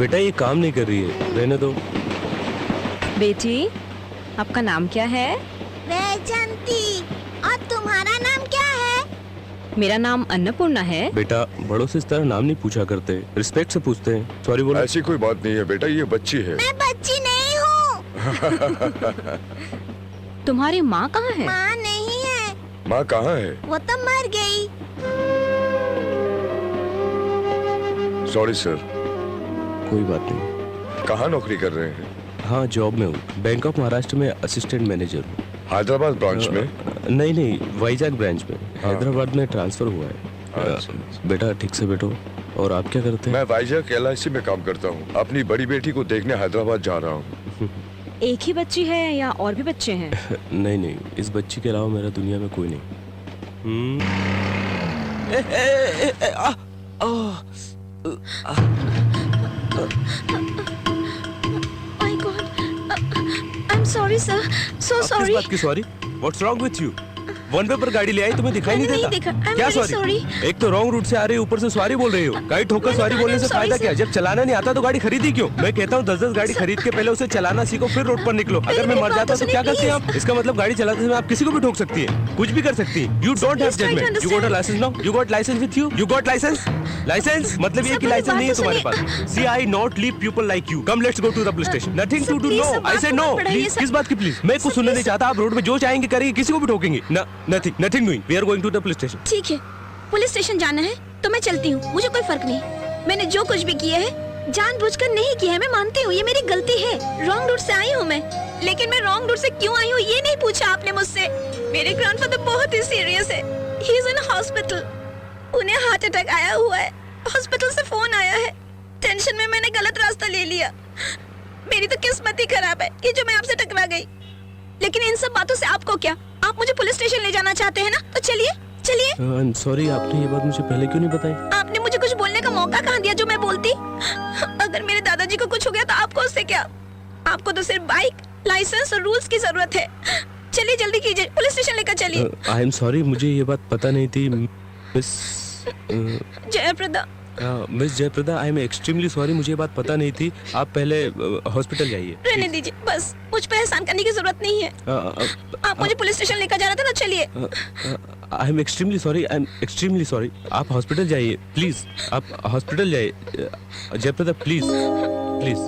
बेटा ये काम नहीं कर रही है, रहने दो। बेटी, आपका नाम क्या है? वैजंती। और तुम्हारा नाम क्या है? मेरा नाम अन्नपूर्णा है। बेटा बड़ों से इस तरह नाम नहीं पूछा करते, रिस्पेक्ट से पूछते हैं। सॉरी बोलो। ऐसी कोई बात नहीं है बेटा, ये बच्ची है। मैं बच्ची नहीं हूँ। तुम्हारी माँ कहाँ है? माँ नहीं है। माँ कहाँ है? वो तो मर गई। Sorry sir. कोई बात नहीं। कहाँ नौकरी कर रहे हैं? हाँ जॉब में हूँ, बैंक ऑफ महाराष्ट्र में असिस्टेंट मैनेजर हूँ। हैदराबाद ब्रांच में? नहीं, वाइजैक ब्रांच में। हैदराबाद में ट्रांसफर हुआ है। बेटा ठीक से बैठो। और आप क्या करते हैं? मैं वाइजैक LIC में काम करता हूँ। अपनी बड़ी बेटी को देखने हैदराबाद जा रहा हूँ। एक ही बच्ची है या और भी बच्चे हैं? नहीं, इस बच्ची के अलावा मेरा दुनिया में कोई नहीं। My God, I'm sorry sir, so sorry. किस बात की sorry? What's wrong with you? One way पर गाड़ी ले आई, तुम्हें दिखाई नहीं मैंने देता? नहीं देखा। I'm क्या very सॉरी? sorry. एक तो रॉन्ग रूट से आ रही हो, ऊपर से सॉरी बोल रही हो। गाड़ी ठोकर सॉरी बोलने से I'm फायदा sorry, क्या? जब चलाना नहीं आता तो गाड़ी खरीदी क्यों? मैं कहता हूँ 10-10 गाड़ी खरीद के पहले उसे चलाना सीखो, फिर रोड पर निकलो। अगर मैं मर जाता तो क्या करते हैं आप? इसका मतलब गाड़ी चलाते समय आप किसी को भी ठोक सकती है, कुछ भी कर सकती है। You don't have judgement. You got a license now? You got license with you? You got license? License मतलब ये कि लाइसेंस नहीं है तुम्हारे पास। See I not leave people like you. Come let's go to the police station. Nothing to do. No I say no. किस बात की प्लीज? मैं कुछ सुनने नहीं चाहता। आप रोड में जो चाहेंगे करेंगे, किसी को भी ठोकेंगे। Nothing doing. We are going to the police station. ठीक है, पुलिस स्टेशन जाना है तो मैं चलती हूँ, मुझे कोई फर्क नहीं। मैंने जो कुछ भी किया है जानबूझकर नहीं किया है, मैं मानती हूँ, ये मेरी गलती है। रॉन्ग रूट से आई हूँ मैं, लेकिन मैं रॉन्ग रूट से क्यों आई हूँ ये नहीं पूछा आपने मुझसे। मेरे ग्रैंडफादर बहुत ही सीरियस है, ही इज इन हॉस्पिटल। उन्हें हार्ट अटैक आया हुआ है, हॉस्पिटल से फोन आया है। टेंशन में मैंने गलत रास्ता ले लिया। मेरी तो किस्मत ही खराब है कि जो मैं आपसे टकरा गई। लेकिन इन सब बातों से आपको क्या? आप मुझे पुलिस स्टेशन ले जाना चाहते हैं ना, तो चलिए चलिए। आई एम सॉरी, आपने ये बात मुझे पहले क्यों नहीं बताई? आपने मुझे कुछ बोलने का मौका कहाँ दिया जो मैं बोलती? अगर मेरे दादाजी को कुछ हो गया तो आपको उससे क्या? आपको तो सिर्फ बाइक, लाइसेंस और रूल्स की जरूरत है। चलिए जल्दी कीजिए, पुलिस स्टेशन लेकर चलिए। आई एम सॉरी, मुझे ये बात पता नहीं थी miss Jaya Prada. Miss Jaya Prada, I am extremely sorry, मुझे ये बात पता नहीं थी। आप पहले हॉस्पिटल जाइए। रहने दीजिए, बस मुझ पर एहसान करने की जरूरत नहीं है। आप मुझे पुलिस स्टेशन लेकर जा रहे थे ना, चलिए। I am extremely sorry, I am extremely sorry. आप हॉस्पिटल जाइए प्लीज, आप हॉस्पिटल जाइए। Jaya Prada please please.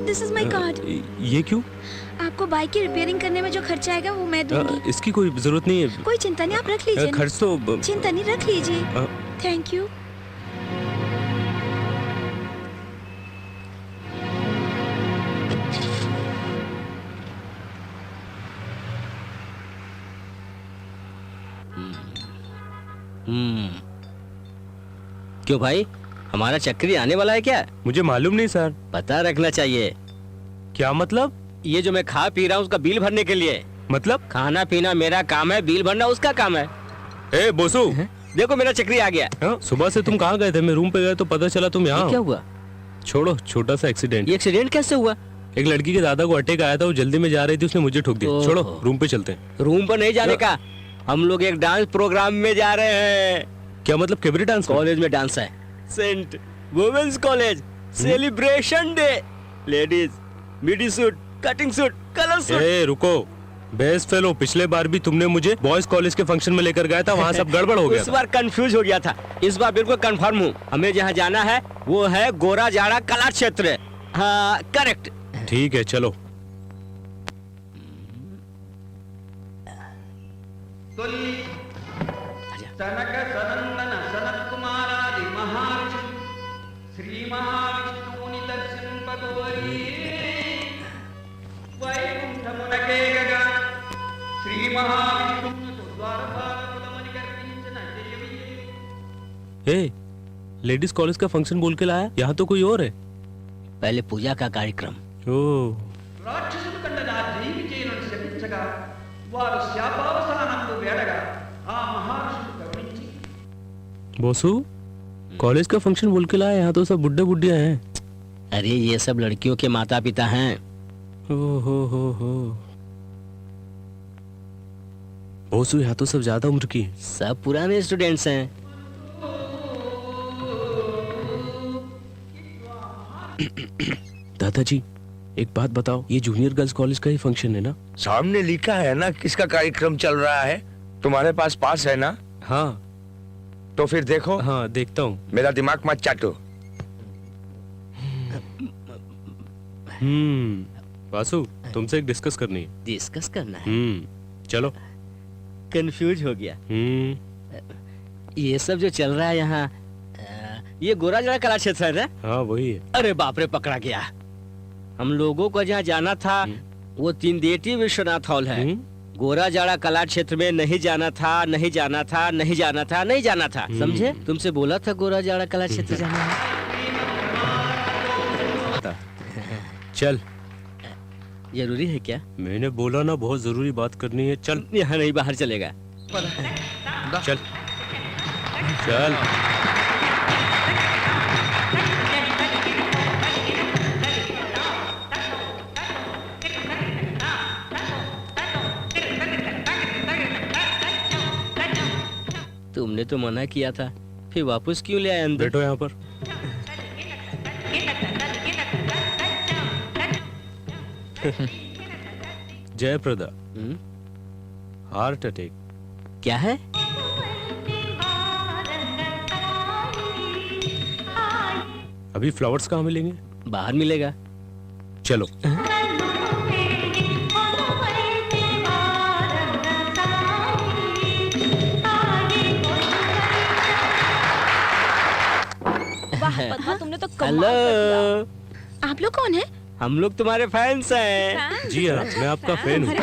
This is my card. ये क्यों? आपको बाइक की रिपेयरिंग करने में जो खर्चा आएगा वो मैं दूंगी। इसकी कोई जरूरत नहीं है। कोई चिंता नहीं, आप रख लीजिए। खर्च तो चिंता नहीं, रख लीजिए। Thank you. क्यों भाई, हमारा चक्री आने वाला है क्या? मुझे मालूम नहीं सर। पता रखना चाहिए। क्या मतलब? ये जो मैं खा पी रहा हूँ उसका बिल भरने के लिए। मतलब? खाना पीना मेरा काम है, बिल भरना उसका काम है। ए बोसू, देखो मेरा चक्री आ गया। सुबह से तुम कहाँ गए थे? मैं रूम पे गया तो पता चला तुम यहाँ। क्या हुआ? छोड़ो, छोटा सा एक्सीडेंट। ये एक्सीडेंट कैसे हुआ? एक लड़की के दादा को अटैक आया था, वो जल्दी में जा रही थी, उसने मुझे ठोक दिया। छोड़ो, रूम पे चलते हैं। रूम पर नहीं जाने का, हम लोग एक डांस प्रोग्राम में जा रहे हैं। क्या मतलब? Cabaret dance? कॉलेज में डांस है, saint women's college, celebration day. Ladies midi suit, cutting suit, colour suit. ए रुको, बेस्ट फेलो, पिछले बार भी तुमने मुझे बॉयज कॉलेज के फंक्शन में लेकर गया था, वहाँ सब गड़बड़ हो गया। इस बार कंफ्यूज हो गया था, इस बार बिल्कुल कंफर्म हूँ। हमें जहाँ जाना है वो है गोरा जाड़ा कला क्षेत्र। हाँ करेक्ट। ठीक है चलो। सनक सनंदन सनत कुमारादि महर्षि श्री महाविष्णु दर्शन पगोरी वैकुंठ मुनके गगा श्री महाविष्णु द्वारपाल कुलमणिकर्पिंचन जयवी। ए, लेडीज कॉलेज का फंक्शन बोल के लाया, यहाँ तो कोई और है। पहले पूजा का कार्यक्रम। ओह, రాక్షసుడు కండన జీవిచేయును శపించగా వారు శాపావసానందు వేడగా ఆ మహర్షులు గమనించి बोसू, कॉलेज का फंक्शन बोल के लाया, यहाँ तो सब बुड्ढे बुड्ढिया हैं। अरे ये सब लड़कियों के माता पिता हैं। हो। बोसू यहाँ तो सब ज्यादा उम्र की है। सब पुराने स्टूडेंट्स हैं। दादाजी एक बात बताओ, ये जूनियर गर्ल्स कॉलेज का ही फंक्शन है ना? सामने लिखा है ना किसका कार्यक्रम चल रहा है। तुम्हारे पास पास है ना? हाँ तो फिर देखो। हाँ देखता हूँ। मेरा दिमाग मत चाटो। वासु तुमसे एक डिस्कस करनी है। डिस्कस करना है? चलो। कंफ्यूज हो गया। ये सब जो चल रहा है यहाँ, ये गोराजड़ा कला क्षेत्र है ना? हाँ वही है। अरे बाप रे, पकड़ा गया। हम लोगों को जहाँ जाना था वो तीनदेटी विश्वनाथ हॉल है। गोराजाड़ा कला क्षेत्र में नहीं जाना था, नहीं जाना था, नहीं जाना था, नहीं जाना था, समझे? तुमसे बोला था गोराजाड़ा कला क्षेत्र जाना है। चल। जरूरी है क्या? मैंने बोला ना बहुत जरूरी बात करनी है। चल। यहाँ नहीं, बाहर चलेगा। चल चल। तुमने तो मना किया था, फिर वापस क्यों ले आए अंदर? बैठो यहाँ पर। Jaya Prada, heart attack. क्या है? अभी फ्लावर्स कहाँ मिलेंगे? बाहर मिलेगा। चलो। वाह पद्मा, तुमने तो कमाल हेलो, कर दिया। आप लोग कौन है? हम लोग तुम्हारे फैंस हैं। जी हाँ, मैं आपका फैन हूँ।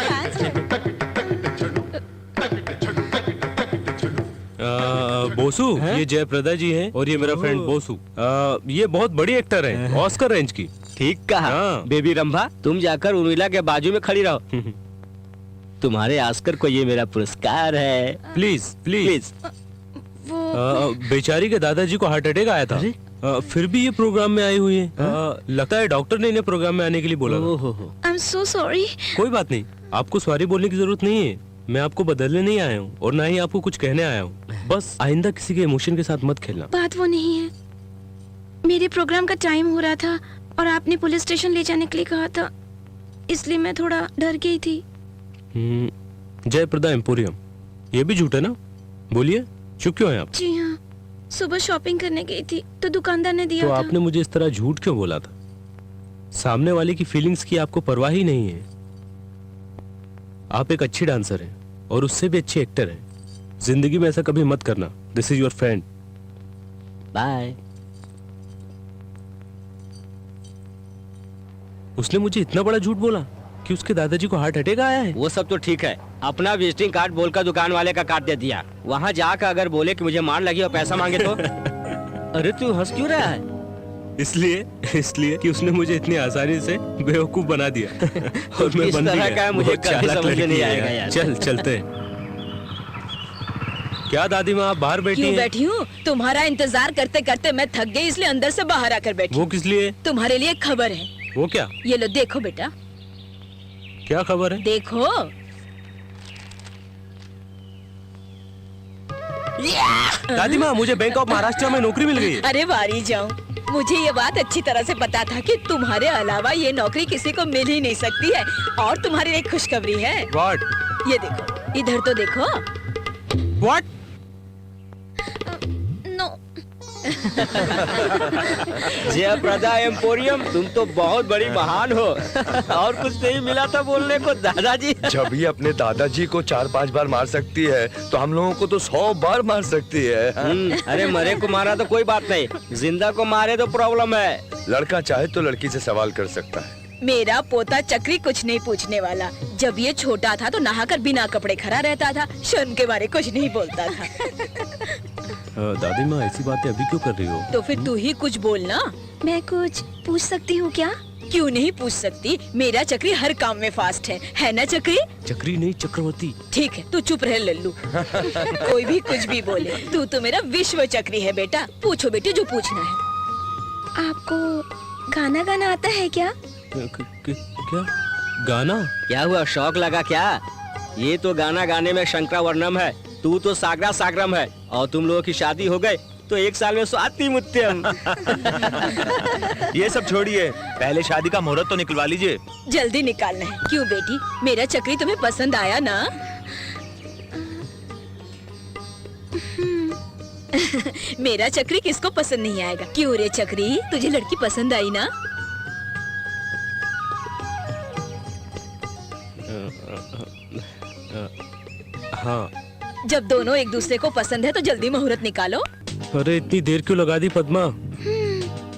बोसू, ये जयप्रदा जी हैं और ये मेरा फ्रेंड बोसू। ये बहुत बड़ी एक्टर है, ऑस्कर रेंज की। ठीक कहा। हाँ। बेबी रंभा, तुम जाकर उर्मिला के बाजू में खड़ी रहो। तुम्हारे ऑस्कर को ये मेरा पुरस्कार है। Please please. बेचारी के दादाजी को हार्ट अटैक आया था। फिर भी ये प्रोग्राम में आई हुई है। लगता है डॉक्टर ने इन्हें प्रोग्राम में आने के लिए बोला था। I'm so sorry। कोई बात नहीं, आपको सॉरी बोलने की जरूरत नहीं है। मैं आपको बदलने नहीं आया हूँ और ना ही आपको कुछ कहने आया हूँ। बस आइंदा किसी के इमोशन के साथ मत खेलना। बात वो नहीं है, मेरे प्रोग्राम का टाइम हो रहा था और आपने पुलिस स्टेशन ले जाने के लिए कहा था, इसलिए मैं थोड़ा डर गई थी। जयप्रदा एम्पोरियम, ये भी झूठ है ना? बोलिए, चुप क्यों हैं आप? जी हाँ, सुबह शॉपिंग करने गई थी तो दुकानदार ने दिया तो था। आपने मुझे इस तरह झूठ क्यों बोला था? सामने वाले की फीलिंग्स की आपको परवाह ही नहीं है। आप एक अच्छी डांसर हैं और उससे भी अच्छी एक्टर हैं। जिंदगी में ऐसा कभी मत करना। This is your friend. Bye. उसने मुझे इतना बड़ा झूठ बोला कि उसके दादाजी को हार्ट अटैक आया है। वो सब तो ठीक है, अपना विजिटिंग कार्ड बोलकर दुकान वाले का काट दे दिया। वहाँ जाकर अगर बोले कि मुझे मार लगी और पैसा मांगे तो? अरे तू हंस क्यों रहा है? इसलिए कि उसने मुझे इतनी आसानी से बेवकूफ बना दिया और मैं किस बन भी तरह गया। का है मुझे बहुत कभी चालाक समझ में लड़की नहीं है आएगा यार। यार। चल चलते हैं। क्या दादी माँ आप बाहर बैठी क्यों हैं? बैठी हूँ? तुम्हारा इंतजार करते करते मैं थक गई, इसलिए अंदर से बाहर आकर बैठी। वो किस लिए? तुम्हारे लिए खबर है। वो क्या? ये लो देखो बेटा, क्या खबर है? देखो। दादी माँ, मुझे बैंक ऑफ महाराष्ट्र में नौकरी मिल गई है। अरे वारी जाऊं, मुझे ये बात अच्छी तरह से पता था कि तुम्हारे अलावा ये नौकरी किसी को मिल ही नहीं सकती है। और तुम्हारी एक खुशखबरी है। What? ये देखो, इधर तो देखो। What? नो। जयप्रदा एम्पोरियम, तुम तो बहुत बड़ी महान हो। और कुछ नहीं मिला था बोलने को दादाजी? जब ये अपने दादाजी को 4-5 बार मार सकती है तो हम लोगों को तो 100 बार मार सकती है। अरे मरे को मारा तो कोई बात नहीं, जिंदा को मारे तो प्रॉब्लम है। लड़का चाहे तो लड़की से सवाल कर सकता है। मेरा पोता चक्री कुछ नहीं पूछने वाला। जब ये छोटा था तो नहाकर बिना कपड़े खड़ा रहता था, शर्म के बारे कुछ नहीं बोलता था। दादी माँ ऐसी बातें अभी क्यों कर रही हो? तो फिर तू ही कुछ बोलना। मैं कुछ पूछ सकती हूँ क्या? क्यों नहीं पूछ सकती? मेरा चक्री हर काम में फास्ट है ना चक्री? चक्री नहीं, चक्रवर्ती। ठीक है, तू चुप रह लल्लू। कोई भी कुछ भी बोले, तू तो मेरा विश्व चक्री है बेटा। पूछो बेटी जो पूछना है। आपको गाना गाना आता है क्या? क्या गाना? क्या हुआ, शौक लगा क्या? ये तो गाना गाने में शंकरावर्णम है, तू तो सागरा सागरम है, और तुम लोगों की शादी हो गए तो 1 साल में स्वाति मुत्यम। ये सब छोड़िए, पहले शादी का मुहूर्त तो निकलवा लीजिए। जल्दी निकालना है। क्यों बेटी, मेरा चक्री तुम्हें पसंद आया ना? मेरा चक्री किसको पसंद नहीं आएगा? क्यों रे चक्री, तुझे लड़की पसंद आई ना? हाँ। जब दोनों एक दूसरे को पसंद है तो जल्दी मुहूर्त निकालो। अरे इतनी देर क्यों लगा दी पद्मा?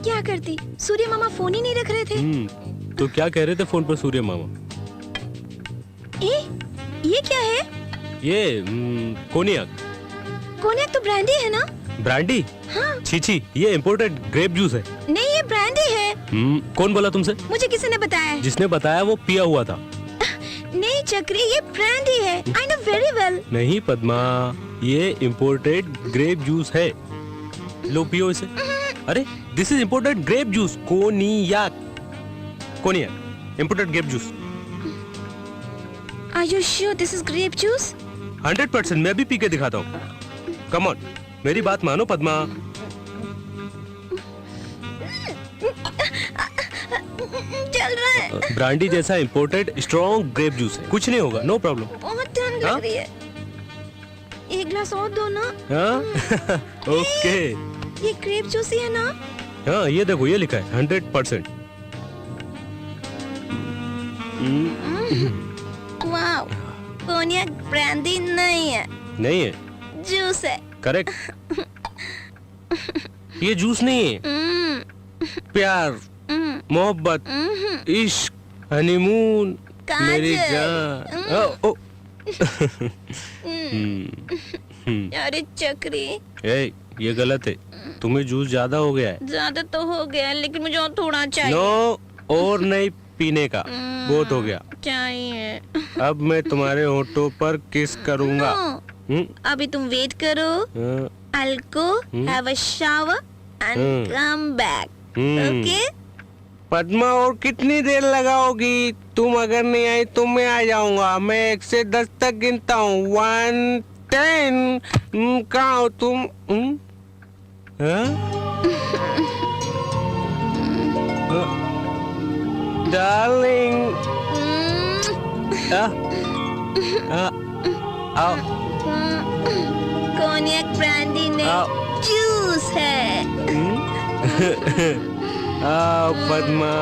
क्या करती, सूर्य मामा फोन ही नहीं रख रहे थे। तो क्या कह रहे थे फोन पर सूर्य मामा? ये क्या है? ये कोनियाक। कोनियाक तो ब्रांडी है ना? ब्रांडी? हाँ। छी, ये इम्पोर्टेड ग्रेप जूस है। नहीं, ये ब्रांडी है। कौन बोला तुमसे? मुझे किसी ने बताया है। जिसने बताया वो पिया हुआ था। नहीं चक्री, ये ब्रांडी है। I know very well. नहीं पद्मा, ये इम्पोर्टेड ग्रेप जूस है। लो पियो इसे। अरे this is imported grape juice, cognac. Cognac imported grape juice. Are you sure this is grape juice? 100%। मैं भी पी के दिखाता हूँ। कम ऑन, मेरी बात मानो पद्मा। चल रहा है। ब्रांडी जैसा इम्पोर्टेड स्ट्रॉन्ग ग्रेप जूस है, कुछ नहीं होगा, नो प्रॉब्लम। बहुत ठंड लग रही है। एक ग्लास और दो ना। हाँ ओके। ये ग्रेप जूस ही है ना? हाँ ये देखो, ये लिखा है 100%। वाओ, कोनियाक ब्रांडी नहीं है। नहीं है? जूस है। करेक्ट। ये जूस नहीं है। प्यार, मोहब्बत, इश्क, हनीमून, मेरी जान। ओ अरे चक्री, ये गलत है, तुम्हें जूस ज्यादा हो गया है। ज्यादा तो हो गया, लेकिन मुझे और थोड़ा चाहिए। नो, और नहीं पीने का, बहुत हो गया। चाहिए। अब मैं तुम्हारे होठों पर किस करूँगा। अभी तुम वेट करो। I'll go have a shower and come back. Okay? Padma, और कितनी देर लगाओगी? तुम अगर नहीं आई तो मैं आ जाऊंगा। मैं 1 से 10 तक गिनता हूँ। 1, 10। कहाँ हो तुम? डार्लिंग। कोनियाक ब्रांडी ने जूस है। पद्मा।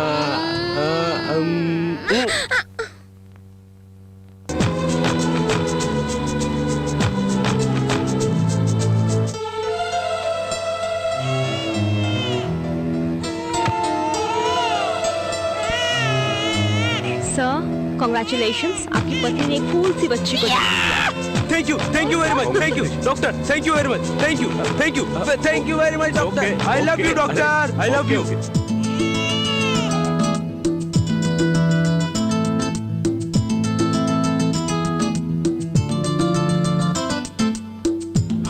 Congratulations, आपकी पत्नी ने एक फूल सी बच्ची को thank you very much. Thank you doctor, thank you very much. Thank you very much doctor. I love you doctor, I love you.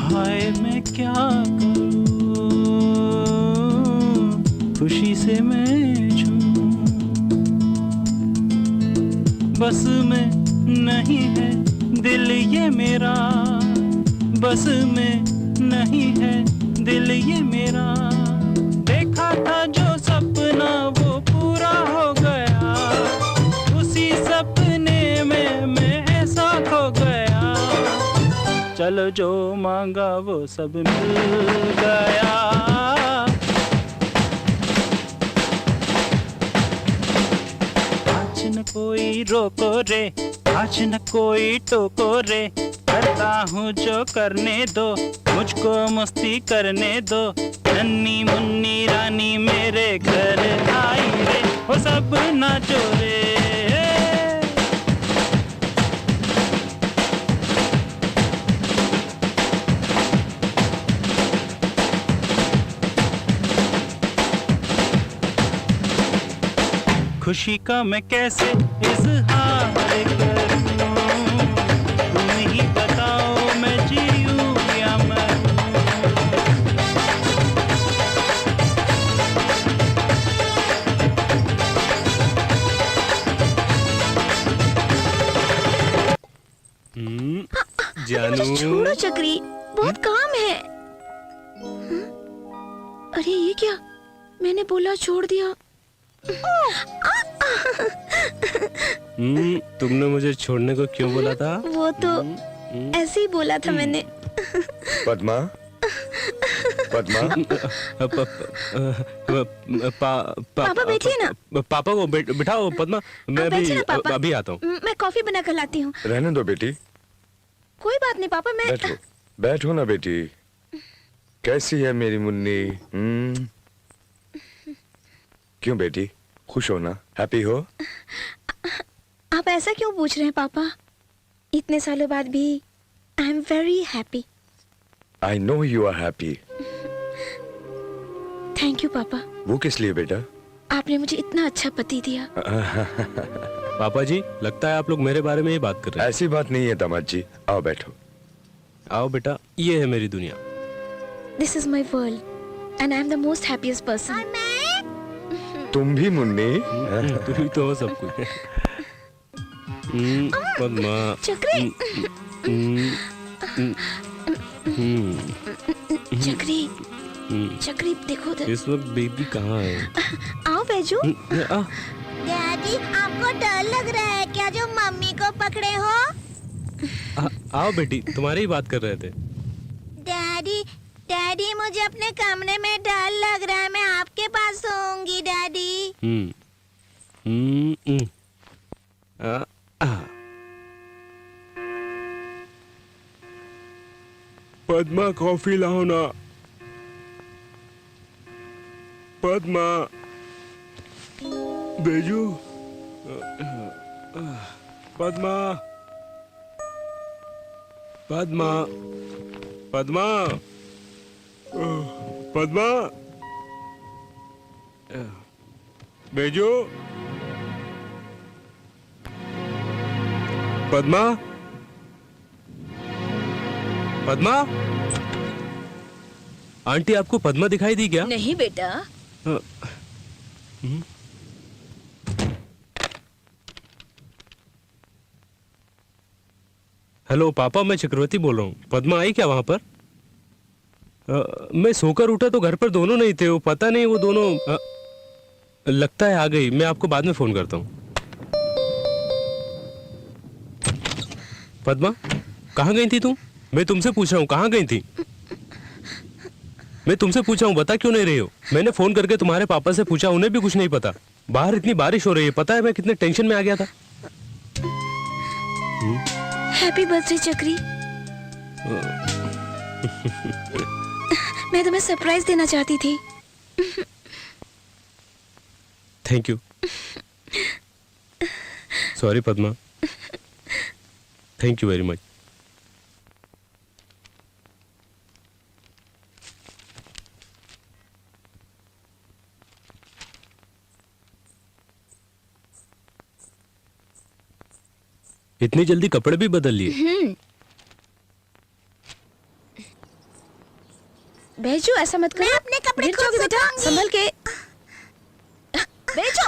हाय मैं क्या करूं, खुशी से मैं झूमूं, बस में नहीं है दिल ये मेरा, बस में नहीं है दिल ये मेरा। देखा था जो सपना वो पूरा हो गया, उसी सपने में मैं ऐसा खो गया। चलो जो मांगा वो सब मिल गया। आज न कोई रोको रे, आज न कोई टोको रे, करता हूँ जो करने दो, मुझको मस्ती करने दो। नन्नी मुन्नी रानी मेरे घर आई रे, वो सब नाचो रे। खुशी का मैं कैसे इजहार करूं, तुम ही बताओ मैं जीऊं या मरूं। चक्री, बहुत काम है। हाँ? अरे ये क्या, मैंने बोला छोड़ दिया। तुमने मुझे छोड़ने को क्यों बोला था? वो तो ऐसे ही बोला था मैंने। पद्मा, पद्मा, पापा बैठिए ना। पापा को बिठाओ पद्मा, मैं आप बैठिए ना, पापा। अभी आता हूँ। मैं कॉफी बना कर लाती हूँ। रहने दो बेटी, कोई बात नहीं पापा, मैं बैठो, बैठो ना बेटी। कैसी है मेरी मुन्नी? क्यों बेटी, खुश हो ना, हैप्पी हो? आप ऐसा क्यों पूछ रहे हैं पापा? इतने सालों बाद भी I am very happy. I know you are happy. Thank you papa. वो किस लिए बेटा? आपने मुझे इतना अच्छा पति दिया। पापा जी, लगता है आप लोग मेरे बारे में ही बात कर रहे हैं। ऐसी बात नहीं है दामाद जी, आओ बैठो। आओ बेटा, ये है मेरी दुनिया। This is my world and I am the most happiest person. तुम भी मुन्नी? तुम ही तो हो सब कुछ। पद्मा, चक्री, चक्री, चक्री देखो उधर। इस वक्त बेबी कहाँ है? आओ बैजू। डैडी, आपको डर लग रहा है क्या जो मम्मी को पकड़े हो? आओ बेटी, तुम्हारी ही बात कर रहे थे। डैडी, डैडी मुझे अपने कमरे में डर लग रहा है, मैं आपके पास सोऊंगी डैडी। पद्मा, कॉफी लाओ ना। पद्मा, बेजू, पद्मा, पद्मा, पद्मा, पद्मा, बेजू, पद्मा, पद्मा। आंटी, आपको पद्मा दिखाई दी क्या? नहीं बेटा। हेलो पापा, मैं चक्रवर्ती बोल रहा हूँ। पद्मा आई क्या वहां पर? मैं सोकर उठा तो घर पर दोनों नहीं थे। वो पता नहीं, वो दोनों लगता है आ गई। मैं आपको बाद में फोन करता हूँ। पद्मा, कहाँ गई थी तुम? मैं तुमसे पूछ रहा हूँ, कहाँ गई थी? मैं तुमसे पूछा हूँ, बता क्यों नहीं रही हो? मैंने फोन करके तुम्हारे पापा से पूछा, उन्हें भी कुछ नहीं पता। बाहर इतनी बारिश हो रही है, पता है मैं कितने टेंशन में आ गया था। हैप्पी बर्थडे चक्री। मैं तुम्हें सरप्राइज देना चाहती थी। Thank you. Sorry Padma. Thank you very much. इतनी जल्दी कपड़े भी बदल लिए? बेचो, ऐसा मत करो। मैं अपने कपड़े गिर खुद जाओगी बेटा, सुखाऊंगी। संभल के। बेचो।